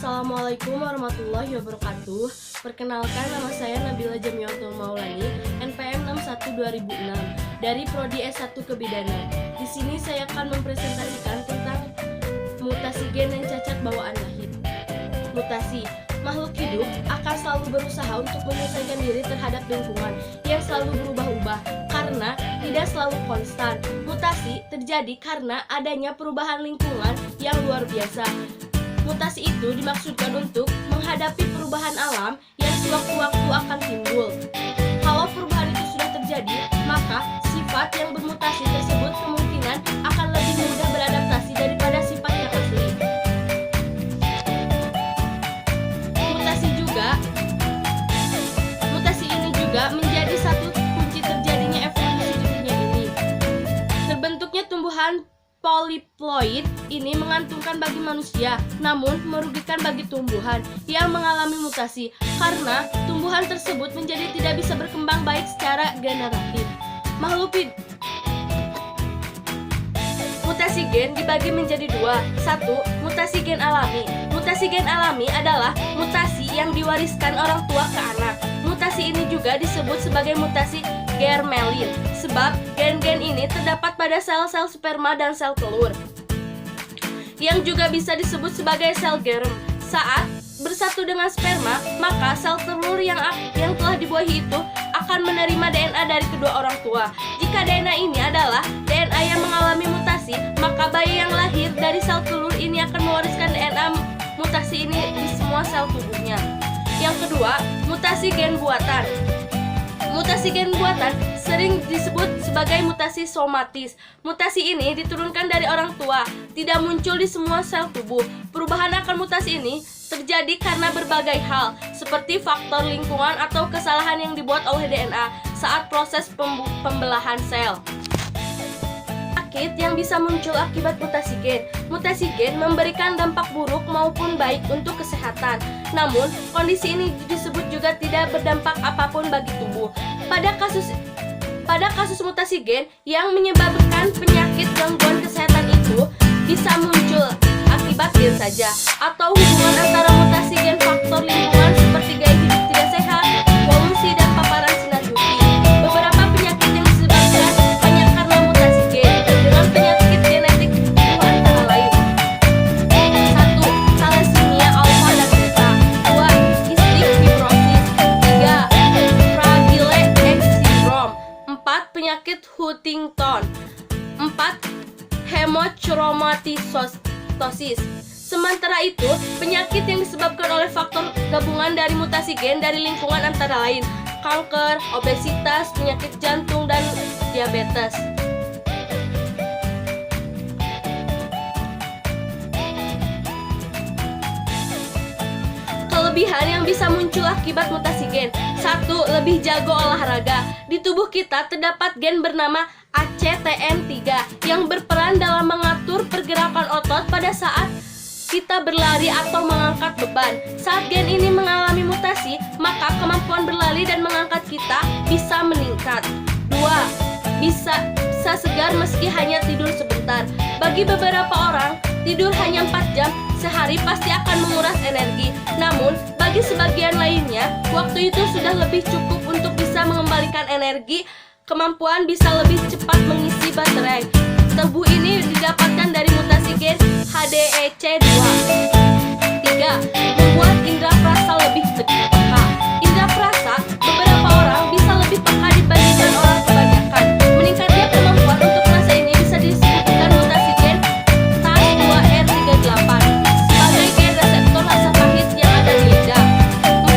Assalamualaikum warahmatullahi wabarakatuh. Perkenalkan, nama saya Nabila Jamiatul Maulani, NPM 61 2006 dari Prodi S1 Kebidanan. Di sini saya akan mempresentasikan tentang mutasi gen dan cacat bawaan lahir. Mutasi. Makhluk hidup akan selalu berusaha untuk menyesuaikan diri terhadap lingkungan yang selalu berubah-ubah karena tidak selalu konstan. Mutasi terjadi karena adanya perubahan lingkungan yang luar biasa. Mutasi itu dimaksudkan untuk menghadapi perubahan alam yang sewaktu-waktu akan timbul. Kalau perubahan itu sudah terjadi, maka sifat yang bermutasi tersebut kemungkinan akan lebih mudah beradaptasi daripada sifat yang asli. Mutasi ini juga menjadi satu kunci terjadinya evolusi di dunia ini. Terbentuknya tumbuhan poliploid ini menguntungkan bagi manusia, namun merugikan bagi tumbuhan yang mengalami mutasi karena tumbuhan tersebut menjadi tidak bisa berkembang baik secara generatif. Mutasi gen dibagi menjadi dua. Satu, mutasi gen alami. Mutasi gen alami adalah mutasi yang diwariskan orang tua ke anak. Mutasi ini juga disebut sebagai mutasi germelin, sebab gen-gen ini terdapat pada sel-sel sperma dan sel telur, yang juga bisa disebut sebagai sel germ. Saat bersatu dengan sperma, maka sel telur yang telah dibuahi itu akan menerima DNA dari kedua orang tua. Jika DNA ini adalah DNA yang mengalami mutasi, maka bayi yang lahir dari sel telur ini akan mewariskan DNA mutasi ini di semua sel tubuhnya. Yang kedua, mutasi gen buatan. Mutasi gen buatan sering disebut sebagai mutasi somatis. Mutasi ini diturunkan dari orang tua, tidak muncul di semua sel tubuh. Perubahan akan mutasi ini terjadi karena berbagai hal, seperti faktor lingkungan atau kesalahan yang dibuat oleh DNA saat proses pembelahan sel. Penyakit yang bisa muncul akibat mutasi gen. Mutasi gen memberikan dampak buruk maupun baik untuk kesehatan. Namun, kondisi ini disebut juga tidak berdampak apapun bagi tubuh. Pada kasus mutasi gen yang menyebabkan penyakit gangguan kesehatan itu bisa muncul akibat gen saja atau hubungan antara mutasi gen faktor lingkungan seperti gaya hidup tidak sehat, polusi, dan paparan sinar UV. Beberapa penyakit yang disebabkan hanya karena mutasi gen dengan penyakit genetik itu antara lain: 1. Thalassemia alpha dan beta. 2. Cystic fibrosis. 3. Fragile X syndrome. 4. Penyakit Huntington. 4. Hemochromatosis. Sementara itu, penyakit yang disebabkan oleh faktor gabungan dari mutasi gen dari lingkungan antara lain kanker, obesitas, penyakit jantung, dan diabetes. Kelebihan yang bisa muncul akibat mutasi gen. 1. Lebih jago olahraga. Di tubuh kita terdapat gen bernama ACTN3 yang berperan dalam mengatur pergerakan otot pada saat kita berlari atau mengangkat beban. Saat gen ini mengalami mutasi, maka kemampuan berlari dan mengangkat kita bisa meningkat. 2. Bisa segar meski hanya tidur sebentar. Bagi beberapa orang, tidur hanya 4 jam sehari pasti akan menguras energi. Namun, bagi sebagian lainnya, waktu itu sudah lebih cukup untuk bisa mengembalikan energi. Kemampuan bisa lebih cepat mengisi baterai. Tubuh ini didapatkan dari mutasi gen HDEC2. 3. Membuat indera perasa lebih peka. Indera perasa beberapa orang bisa lebih peka dibandingkan orang kebanyakan. Meningkatnya kemampuan untuk perasa ini bisa disebutkan mutasi gen TAS2R38 sebagai gen reseptor rasa pahit yang ada di lidah.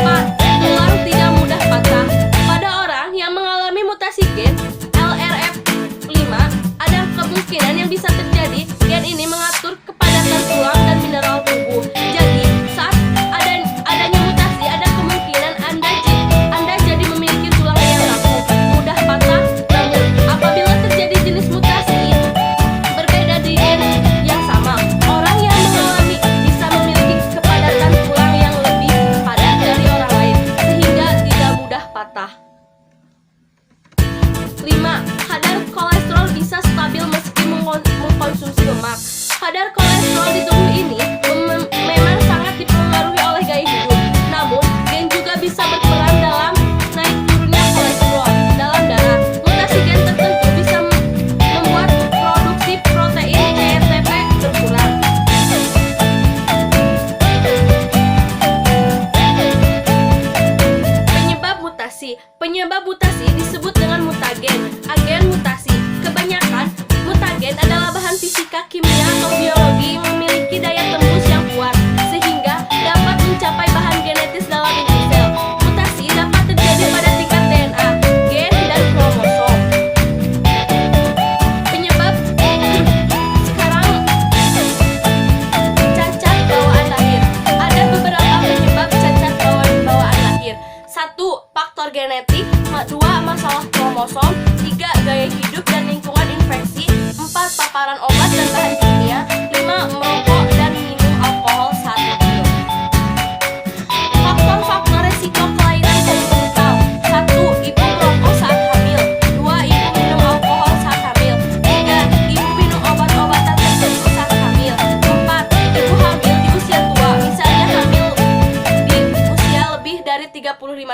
4. Tulang tidak mudah patah. Pada orang yang mengalami mutasi gen LRF5, ada kemungkinan yang bisa terjadi gen ini mengatur kepadatan tulang dan mineral tubuh. Jadi, saat adanya mutasi, ada kemungkinan Anda jadi memiliki tulang yang rapuh, mudah patah. Namun, apabila terjadi jenis mutasi berbeda di gen yang sama, orang yang mengalami bisa memiliki kepadatan tulang yang lebih padat dari orang lain, sehingga tidak mudah patah. 5. Kadar kolesterol bisa stabil meski mengkonsumsi lemak. Kadar kolesterol di tubuh ini memang sangat dipengaruhi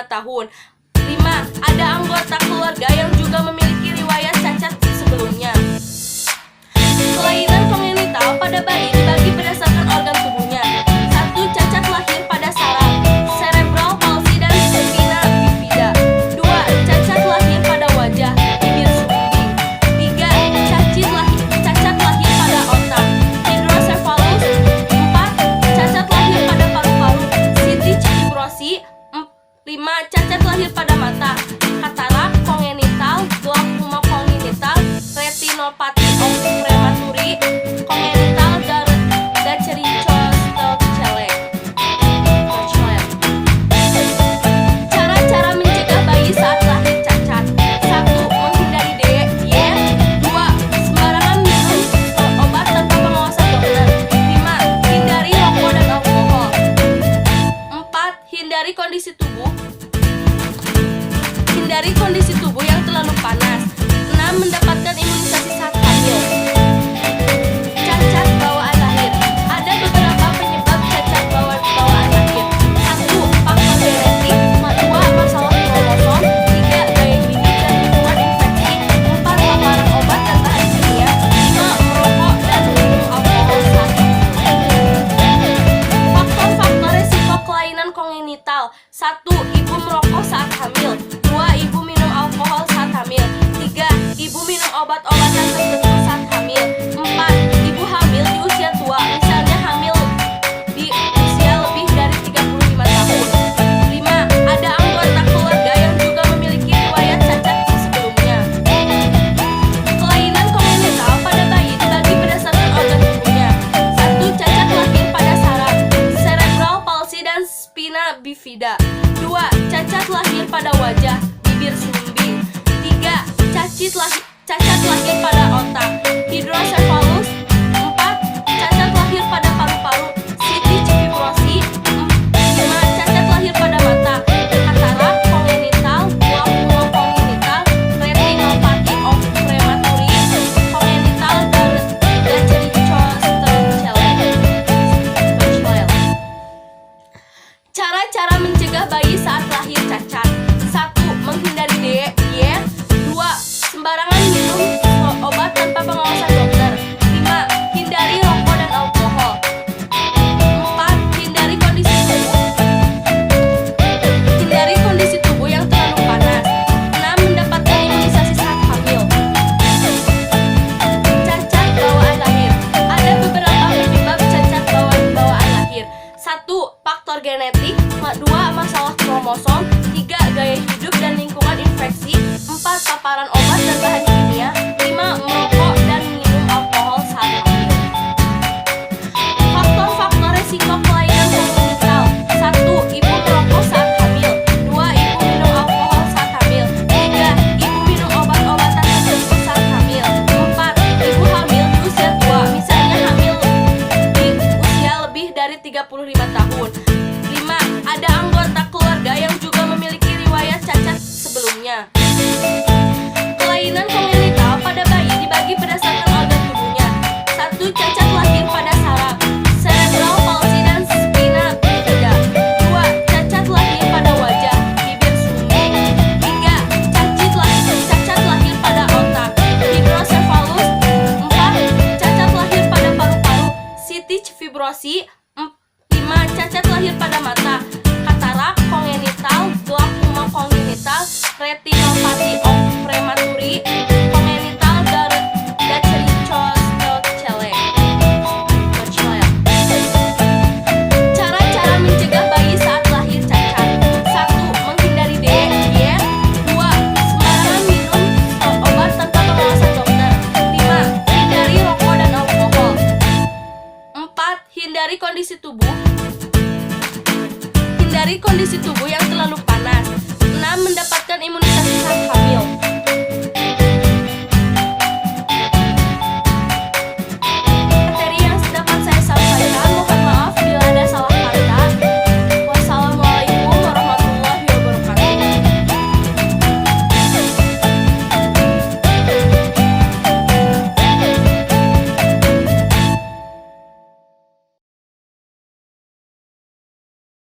tahun. 5. Ada anggota keluarga yang juga memiliki riwayat cacat sebelumnya. Kelainan kongenital pada bayi dibagi berdasarkan organ tubuhnya. 1. Cacat lahir pada saraf, cerebral palsy dan spina bifida. 2. Cacat lahir pada wajah, bibir sumbing. 3. Cacat lahir pada otak, hidrocephalus. 4. Cacat lahir pada paru-paru, cystic fibrosis. 5. Cacat lahir pada mata, katarak kongenital, glaukoma kongenital, retinopati of prematuri kongenital, dan cericostelcelek. Cara-cara mencegah bayi saat lahir cacat. 1. Menghindari diet. 2. Sembarangan minum obat tanpa pengawasan dokter. 5. Hindari rokok dan alkohol. 4. Hindari kondisi tubuh yang terlalu panas. 6. Mendapatkan imunisasi saat hamil. Cacat bawaan lahir. Ada beberapa penyebab cacat bawaan lahir. 1. Faktor genetik. 2. Masalah kromosom. 3. Gaya hidup dan lingkungan infeksi. 4. Paparan obat dan bahan kimia. 5. Merokok dan minum alkohol saat hamil. Faktor-faktor resiko kelainan kongenital. 1. Ibu merokok saat hamil. 2. Ibu minum alkohol saat hamil. 3. Ibu minum obat-obatan tertentu saat hamil. 4. Ibu hamil di usia tua, misalnya hamil di usia lebih dari 35 tahun. 5. Ada anggota keluarga yang juga memiliki riwayat cacat sebelumnya. Kelainan kongenital pada bayi dibagi berdasarkan organ tubuhnya. 1. Cacat lahir pada saraf, cerebral palsy dan spina bifida. 2. Cacat lahir pada wajah, bibir sumbing. 3. Cacat lahir pada otak, hidrocephalus. 4. Cacat lahir pada paru-paru, cystic fibrosis. 5. Cacat lahir pada mata, katarak kongenital, glaukoma kongenital, retinopati of prematuri kongenital, dan cericostelcelek. Cara-cara mencegah bayi saat lahir cacat. 1. Menghindari diet. 2. Sembarangan minum obat tanpa pengawasan dokter. 5. Hindari rokok dan alkohol. 4. Hindari kondisi tubuh yang terlalu panas. 6. Mendapatkan imunisasi saat hamil. Cacat bawaan lahir. Ada beberapa penyebab cacat bawaan lahir. 1. Faktor genetik. 2. Masalah kromosom. 3. Gaya hidup dan lingkungan infeksi. 4. Paparan obat dan bahan kimia. 5. Merokok dan minum alkohol saat hamil. Faktor-faktor resiko kelainan kongenital. 1. Ibu merokok saat hamil. 2. Ibu minum alkohol saat hamil. 3. Ibu minum obat-obatan tertentu saat hamil. 4. Ibu hamil di usia tua, misalnya hamil di usia lebih dari 35 tahun. 5. Ada anggota keluarga yang juga memiliki riwayat cacat sebelumnya. Kelainan kongenital pada bayi dibagi berdasarkan organ tubuhnya. 1. Cacat lahir pada saraf, cerebral palsy dan spina bifida. 2. Cacat lahir pada wajah, bibir sumbing. 3. Cacat lahir pada otak, hidrocephalus. 4. Cacat lahir pada paru-paru, cystic fibrosis. 5. Cacat lahir pada mata, katarak kongenital, glaukoma kongenital, retinopati of prematuri kongenital, dan cericostelcelek. Cara-cara mencegah bayi saat lahir cacat. 1. Menghindari diet. 2. Sembarangan minum obat tanpa pengawasan dokter. 5. Hindari rokok dan alkohol. 4. Hindari kondisi tubuh yang terlalu panas. 6. Mendapatkan imunisasi saat hamil.